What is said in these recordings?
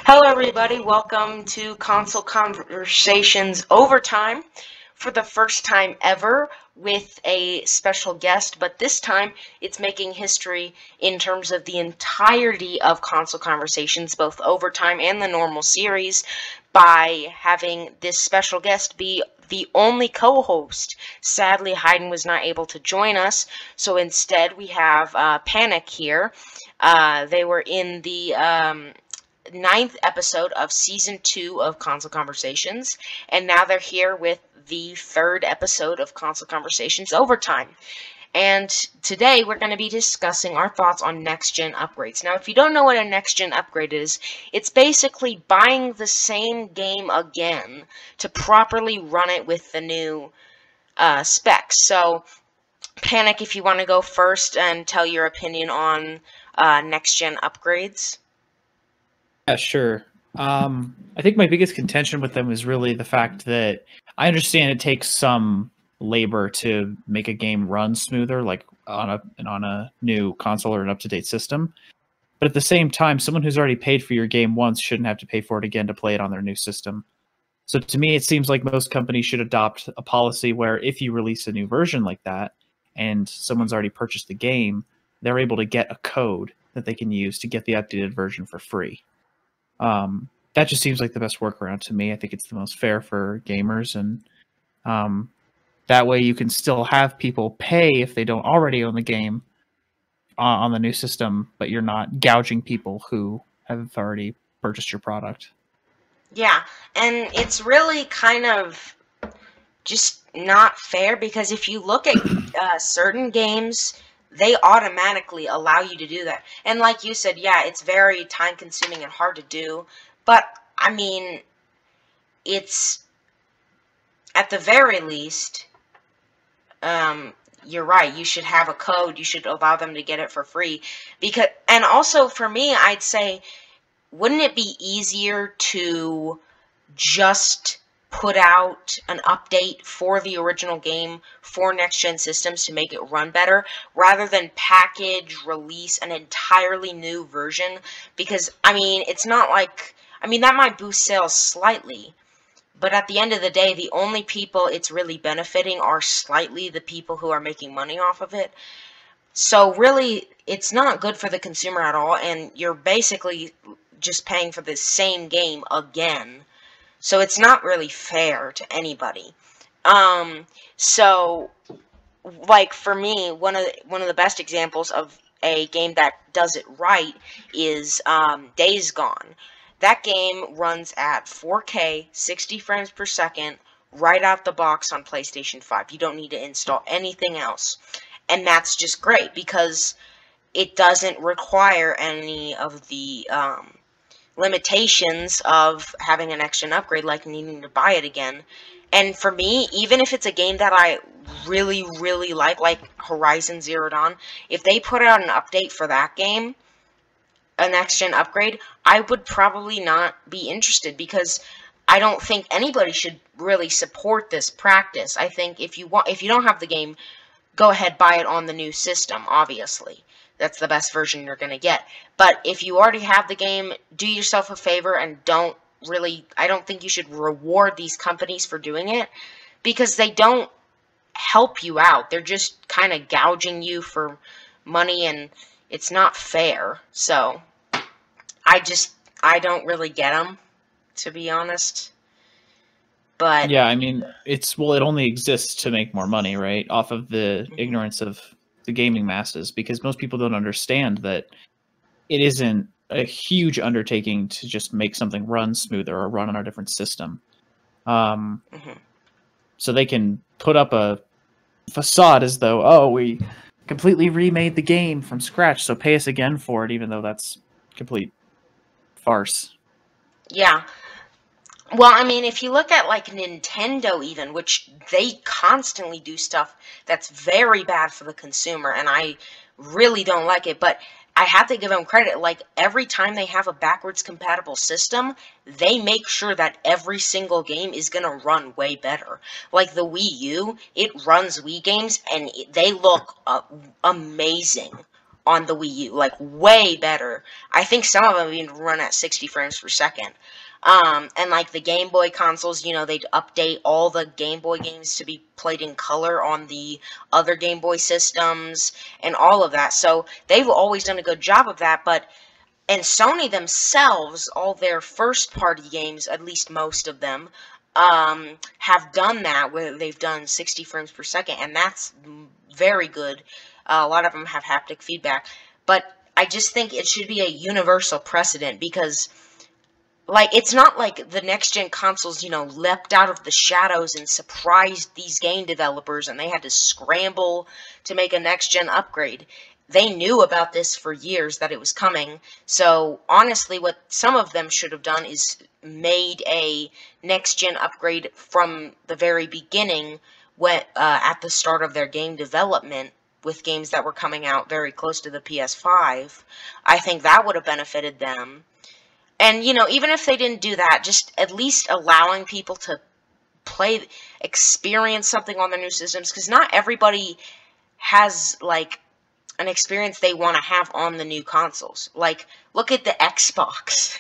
Hello, everybody. Welcome to Console Conversations Overtime for the first time ever with a special guest, but this time it's making history in terms of the entirety of Console Conversations, both Overtime and the normal series, by having this special guest be the only co-host. Sadly, Hayden was not able to join us, so instead we have PaNiC here. They were in the ninth episode of season 2 of Console Conversations, and now they're here with the third episode of Console Conversations Overtime. And today we're going to be discussing our thoughts on next-gen upgrades. Now, if you don't know what a next-gen upgrade is, it's basically buying the same game again to properly run it with the new specs. So, PaNiC, if you want to go first and tell your opinion on next-gen upgrades. Yeah, sure. I think my biggest contention with them is really the fact that I understand it takes some labor to make a game run smoother, like on a new console or an up-to-date system. But at the same time, someone who's already paid for your game once shouldn't have to pay for it again to play it on their new system. So to me, it seems like most companies should adopt a policy where if you release a new version like that and someone's already purchased the game, they're able to get a code that they can use to get the updated version for free. That just seems like the best workaround to me. I think it's the most fair for gamers, and that way you can still have people pay if they don't already own the game on the new system, but you're not gouging people who have already purchased your product. Yeah, and it's really kind of just not fair, because if you look at certain games, they automatically allow you to do that. And like you said, yeah, it's very time-consuming and hard to do, but, I mean, it's, at the very least, you're right, you should have a code, you should allow them to get it for free, because, and also, for me, I'd say, wouldn't it be easier to just put out an update for the original game for next-gen systems to make it run better, rather than package, release an entirely new version? Because, I mean, it's not like, I mean, that might boost sales slightly, but at the end of the day, the only people it's really benefiting are slightly the people who are making money off of it. So really, it's not good for the consumer at all, and you're basically just paying for the same game again. So it's not really fair to anybody. So, like, for me, one of the best examples of a game that does it right is Days Gone. That game runs at 4K, 60 frames per second, right out the box on PlayStation 5. You don't need to install anything else. And that's just great, because it doesn't require any of the limitations of having a next-gen upgrade, like needing to buy it again. And for me, even if it's a game that I really, really like Horizon Zero Dawn, if they put out an update for that game, a next-gen upgrade, I would probably not be interested, because I don't think anybody should really support this practice. I think if you don't have the game, go ahead, buy it on the new system, obviously. That's the best version you're going to get. But if you already have the game, do yourself a favor and I don't think you should reward these companies for doing it, because they don't help you out. They're just kind of gouging you for money, and it's not fair. So, I don't really get them, to be honest. But yeah, I mean, it only exists to make more money, right? Off of the ignorance of the gaming masses, because most people don't understand that it isn't a huge undertaking to just make something run smoother or run on a different system. So they can put up a facade as though, oh, we completely remade the game from scratch, so pay us again for it, even though that's complete farce. Yeah. Well, I mean, if you look at, like, Nintendo even, which they constantly do stuff that's very bad for the consumer, and I really don't like it, but I have to give them credit. Like, every time they have a backwards compatible system, they make sure that every single game is going to run way better. Like, the Wii U, it runs Wii games, and they look amazing on the Wii U, like way better. I think some of them even run at 60 frames per second. And like the Game Boy consoles, you know, they'd update all the Game Boy games to be played in color on the other Game Boy systems and all of that. So they've always done a good job of that, and Sony themselves, all their first-party games, at least most of them, have done that, where they've done 60 frames per second, and that's very good. A lot of them have haptic feedback, but I just think it should be a universal precedent, because, like, it's not like the next-gen consoles, you know, leapt out of the shadows and surprised these game developers, and they had to scramble to make a next-gen upgrade. They knew about this for years, that it was coming. So, honestly, what some of them should have done is made a next-gen upgrade from the very beginning, at the start of their game development, with games that were coming out very close to the PS5. I think that would have benefited them. And, you know, even if they didn't do that, just at least allowing people to experience something on their new systems, because not everybody has, like, an experience they want to have on the new consoles. Like, look at the Xbox.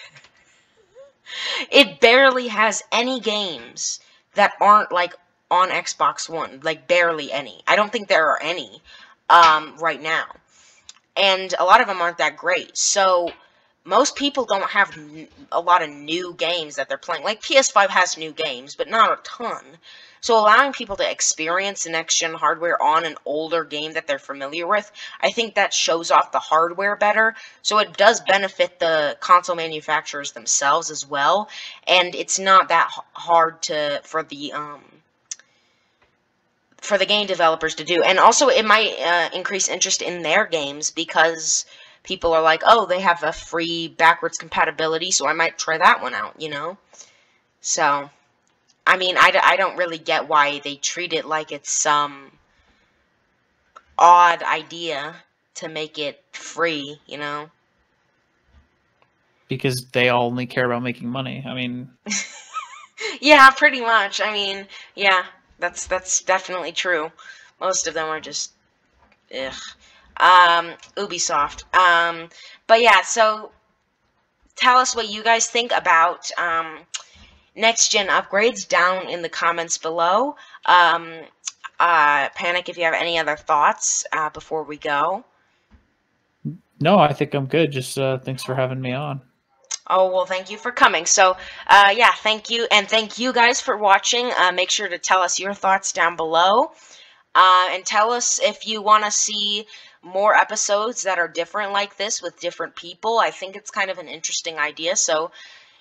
It barely has any games that aren't, like, on Xbox One. Like, barely any. I don't think there are any right now. And a lot of them aren't that great. So most people don't have a lot of new games that they're playing. Like, PS5 has new games, but not a ton. So allowing people to experience the next-gen hardware on an older game that they're familiar with, I think that shows off the hardware better. So it does benefit the console manufacturers themselves as well. And it's not that hard for the game developers to do. And also, it might increase interest in their games, because people are like, oh, they have a free backwards compatibility, so I might try that one out, you know? So, I mean, I don't really get why they treat it like it's some odd idea to make it free, you know? Because they all only care about making money. I mean... Yeah, pretty much. I mean, yeah, that's definitely true. Most of them are just... ugh. Ubisoft. But yeah, so tell us what you guys think about next-gen upgrades down in the comments below. PaNiC, if you have any other thoughts before we go. No, I think I'm good. Just thanks for having me on. Oh, well, thank you for coming. So, yeah, thank you. And thank you guys for watching. Make sure to tell us your thoughts down below. And tell us if you want to see more episodes that are different like this with different people. I think it's kind of an interesting idea. So,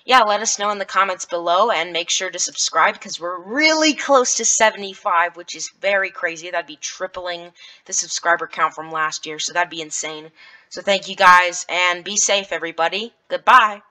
yeah, let us know in the comments below, and make sure to subscribe, because we're really close to 75, which is very crazy. That'd be tripling the subscriber count from last year, so that'd be insane. So thank you guys, and be safe, everybody. Goodbye.